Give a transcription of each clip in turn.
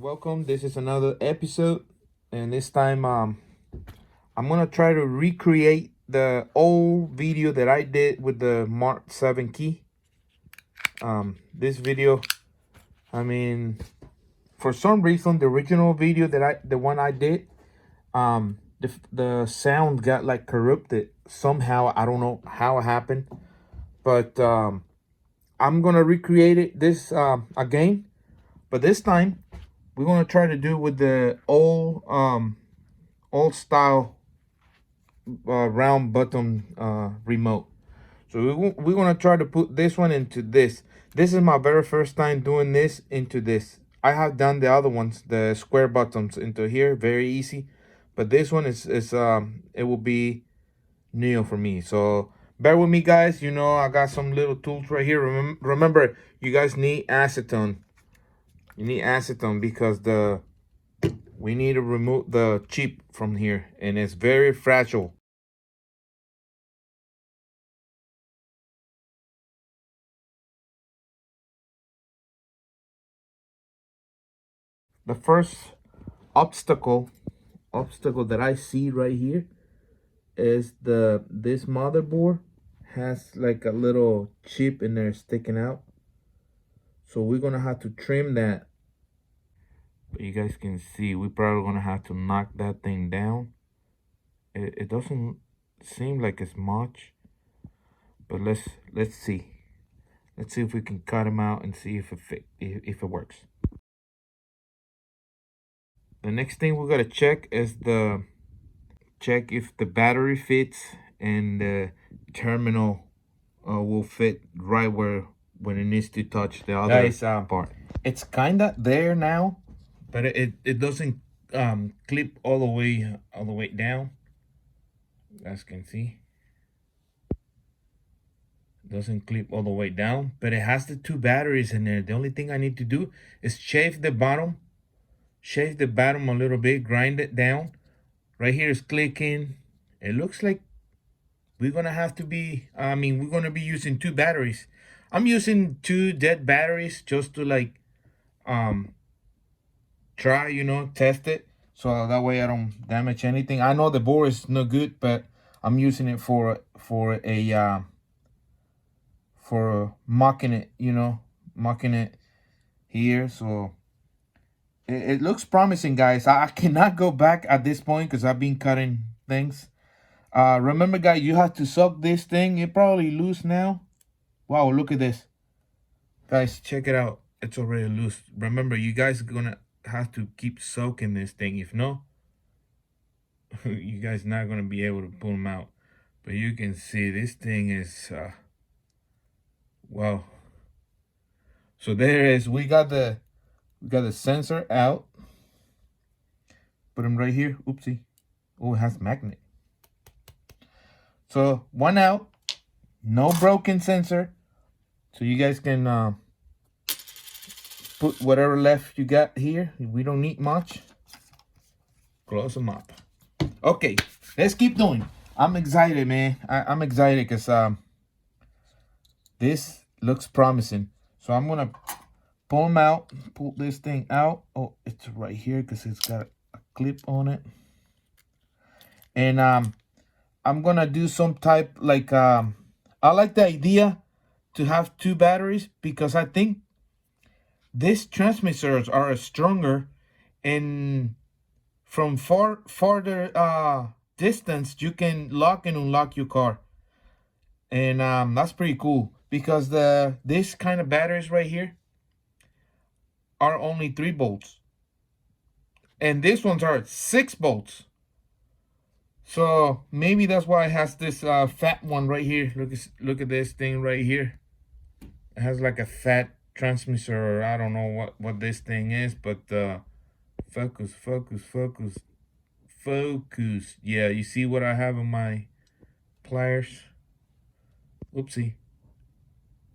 Welcome. This is another episode, and this time I'm gonna try to recreate the old video that I did with the mk7 key. This video, I mean, for some reason, the original video the one I did, the sound got like corrupted somehow. I don't know how it happened, but I'm gonna recreate it again, but this time we're gonna try to do with the old style round button remote. So we're gonna try to put this one into this. This is my very first time doing this into this. I have done the other ones, the square buttons into here, very easy. But this one is it will be new for me. So bear with me, guys. You know, I got some little tools right here. Remember, you guys need acetone. You need acetone because we need to remove the chip from here, and it's very fragile. The first obstacle that I see right here is this motherboard has like a little chip in there sticking out. So we're gonna have to trim that. But you guys can see we're probably gonna have to knock that thing down. It doesn't seem like it's much, but let's see. Let's see if we can cut them out and see if it works. The next thing we gotta check is check if the battery fits and the terminal will fit right when it needs to touch the other part. It's kinda there now, but it doesn't clip all the way down. You guys can see. It doesn't clip all the way down, but it has the two batteries in there. The only thing I need to do is shave the bottom a little bit, grind it down. Right here is clicking. It looks like we're gonna have to be, we're gonna be using two batteries. I'm using two dead batteries just to like try, test it, so that way I don't damage anything. I know the board is no good, but I'm using it for mocking it, mocking it here. So it looks promising, guys. I cannot go back at this point because I've been cutting things. Remember, guys, you have to soak this thing. It probably loose now. Wow, look at this. Guys, check it out. It's already loose. Remember, you guys are gonna have to keep soaking this thing. If no, you guys not gonna be able to pull them out. But you can see this thing is wow. So there is. We got the sensor out. Put them right here. Oopsie. Oh, it has magnet. So one out. No broken sensor. So you guys can put whatever left you got here. We don't need much. Close them up. Okay, let's keep doing. I'm excited, man. I'm excited because this looks promising. So I'm gonna pull them out, pull this thing out. Oh, it's right here because it's got a clip on it. And I'm gonna do some type like I like the idea to have two batteries because I think these transmitters are stronger, and from farther distance you can lock and unlock your car. And that's pretty cool because this kind of batteries right here are only 3 volts, and these ones are 6 volts. So maybe that's why it has this fat one right here. Look at this thing right here. It has like a fat transmitter, or I don't know what this thing is, but focus. Yeah, you see what I have in my pliers? Oopsie.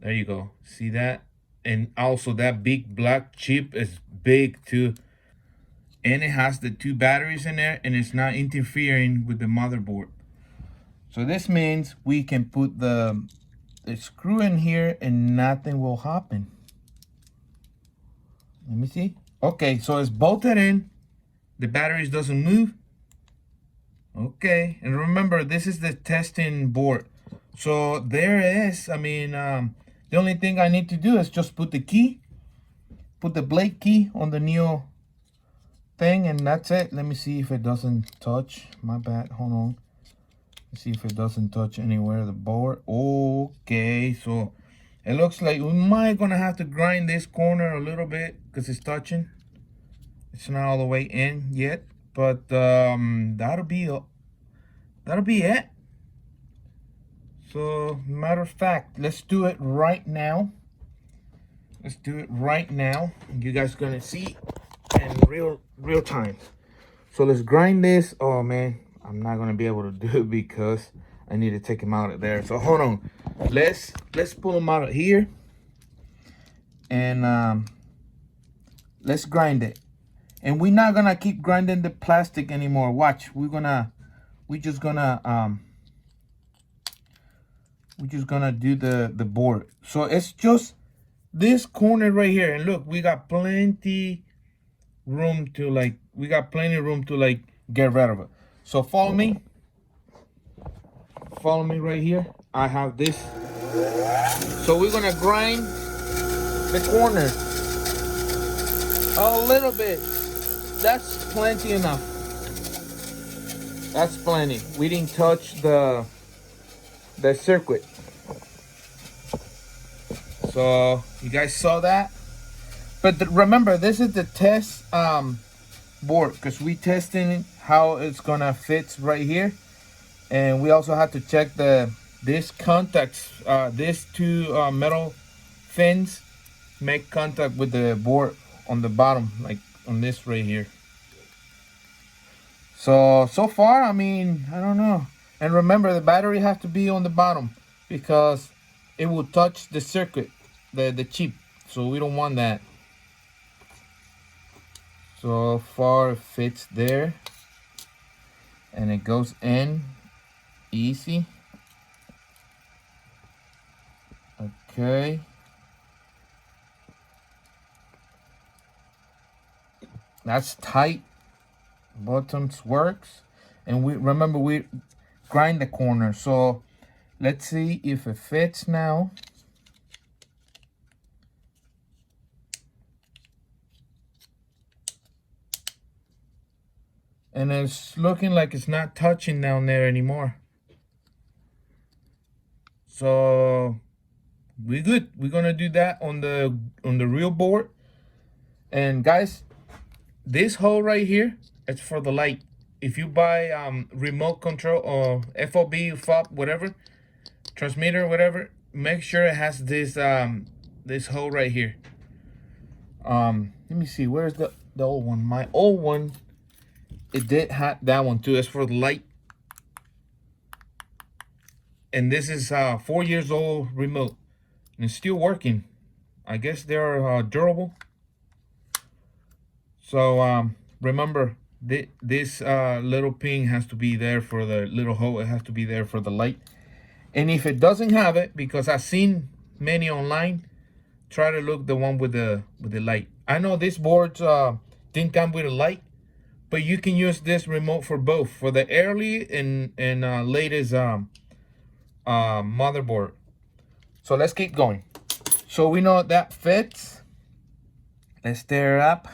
There you go. See that? And also that big black chip is big too. And it has the 2 batteries in there, and it's not interfering with the motherboard. So this means we can put the screw in here and nothing will happen. Let me see. Okay, so it's bolted in. The batteries doesn't move. Okay, and remember, this is the testing board. So there it is. I mean, the only thing I need to do is just put the key, put the blade key on the new thing, and that's it. Let me see if it doesn't touch. My bad, hold on. Let's see if it doesn't touch anywhere the board. Okay, so it looks like we might gonna have to grind this corner a little bit because it's touching. It's not all the way in yet, but that'll be it. So matter of fact, let's do it right now. Let's do it right now. You guys are gonna see in real time. So let's grind this. Oh man, I'm not gonna be able to do it because I need to take him out of there. So hold on. Let's pull him out of here and let's grind it. And we're not gonna keep grinding the plastic anymore. Watch, we're just gonna do the board. So it's just this corner right here, and look, we got plenty room to like get rid of it. So follow me right here. I have this. So we're gonna grind the corner a little bit. That's plenty enough. That's plenty. We didn't touch the circuit. So you guys saw that. But remember, this is the test board because we testing how it's gonna fit right here, and we also have to check this contacts. These two metal fins make contact with the board on the bottom, like on this right here. So far, I mean, I don't know. And remember, the battery has to be on the bottom because it will touch the circuit, the chip. So we don't want that. So far it fits there. And it goes in easy. Okay. That's tight. Buttons works. And we remember we grind the corner. So let's see if it fits now. And it's looking like it's not touching down there anymore. So we're good. We're gonna do that on the real board. And guys, this hole right here, it's for the light. If you buy remote control or FOB, FOB, whatever, transmitter, whatever, make sure it has this this hole right here. Let me see, where's the old one? My old one, it did have that one too. It's for the light. And this is 4 years old remote, and it's still working. I guess they're durable. So remember, this little pin has to be there for the little hole. It has to be there for the light. And if it doesn't have it, because I've seen many online, try to look the one with the light. I know this board didn't come with a light, but you can use this remote for both, for the early and latest motherboard. So let's keep going. So we know that fits. Let's tear it up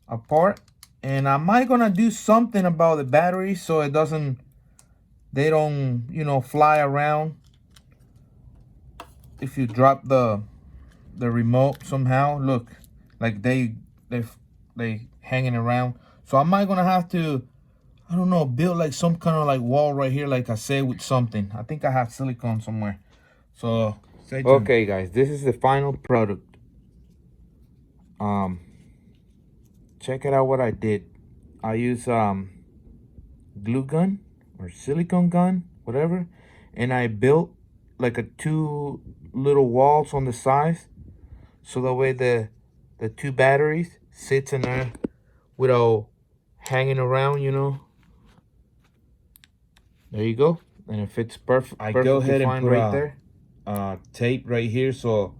apart. And am I gonna do something about the battery so it doesn't, they don't, you know, fly around if you drop the remote somehow. Look, like they hanging around. So am I gonna have to, I don't know, build like some kind of like wall right here, like I said, with something. I think I have silicone somewhere. So stay tuned. Okay guys, this is the final product. Check it out what I did. I use glue gun or silicone gun, whatever, and I built like a 2 little walls on the sides, so that way the 2 batteries sits in there without hanging around, you know. There you go, and it fits perfect. I go ahead and put right there tape right here, so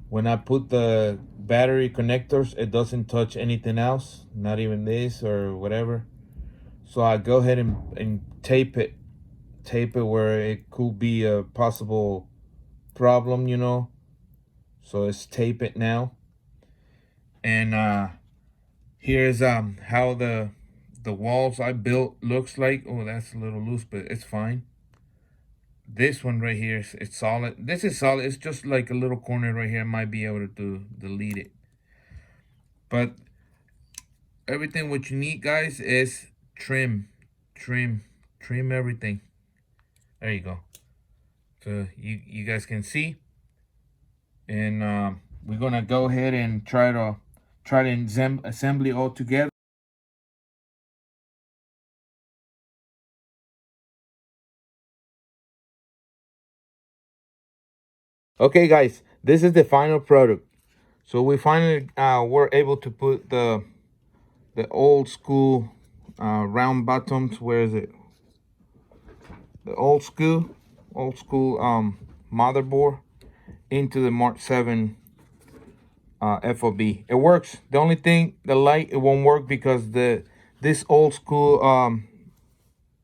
when I put the battery connectors, it doesn't touch anything else, not even this or whatever. So I go ahead and tape it where it could be a possible problem, you know. So it's tape it now. And here's how the walls I built looks like. Oh, that's a little loose, but it's fine. This one right here, it's solid. This is solid. It's just like a little corner right here. I might be able to delete it. But everything what you need, guys, is trim everything. There you go. So you guys can see. And we're gonna go ahead and try to assembly all together. Okay, guys, this is the final product. So we finally were able to put the old school round bottoms. Where is it? The old school motherboard into the Mark 7 FOB. It works. The only thing, the light, it won't work because this old school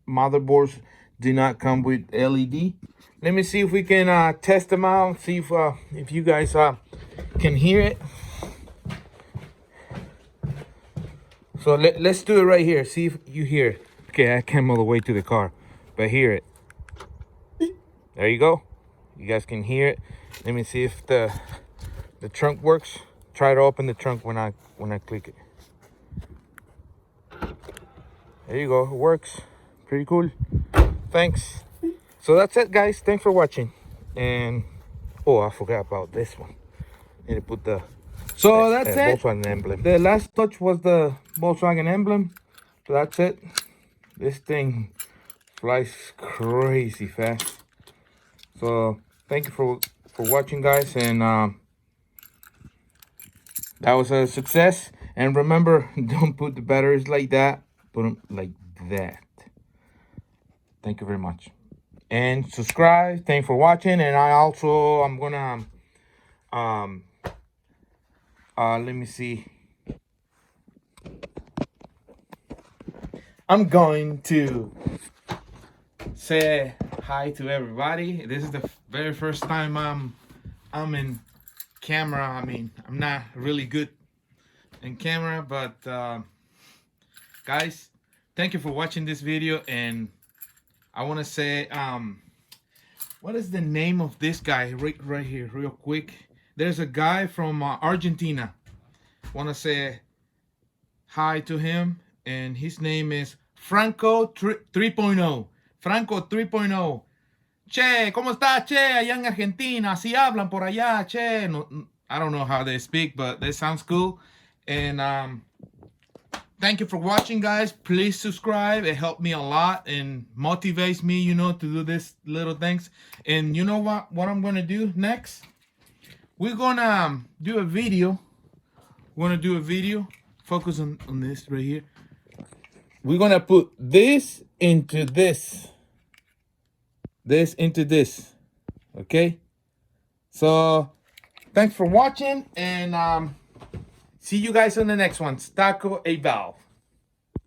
motherboards do not come with LED. Let me see if we can test them out. See if you guys can hear it. So let's do it right here. See if you hear it. Okay, I came all the way to the car, but hear it. There you go. You guys can hear it. Let me see if the trunk works. Try to open the trunk when I click it. There you go. It works. Pretty cool. Thanks. So that's it, guys. Thanks for watching. And oh, I forgot about this one. Need to put the that's it. Volkswagen emblem. The last touch was the Volkswagen emblem. So that's it. This thing flies crazy fast. So thank you for watching, guys, and that was a success. And remember, don't put the batteries like that. Put them like that. Thank you very much. And subscribe. Thanks for watching. And I'm gonna let me see. I'm going to say hi to everybody. This is the very first time I'm in camera. I mean, I'm not really good in camera, but guys, thank you for watching this video. And I want to say what is the name of this guy right here real quick? There's a guy from Argentina. Want to say hi to him, and his name is Franco 3.0. Franco 3.0. Che, ¿cómo está, che? Allá en Argentina, así hablan por allá, che. No, I don't know how they speak, but that sounds cool. And thank you for watching, guys. Please subscribe. It helped me a lot and motivates me, you know, to do this little things. And you know what I'm going to do next? We're going to do a video. We're going to do a video. Focus on this right here. We're going to put this into this. This into this. Okay? So, thanks for watching. And see you guys on the next one. Taco a valve.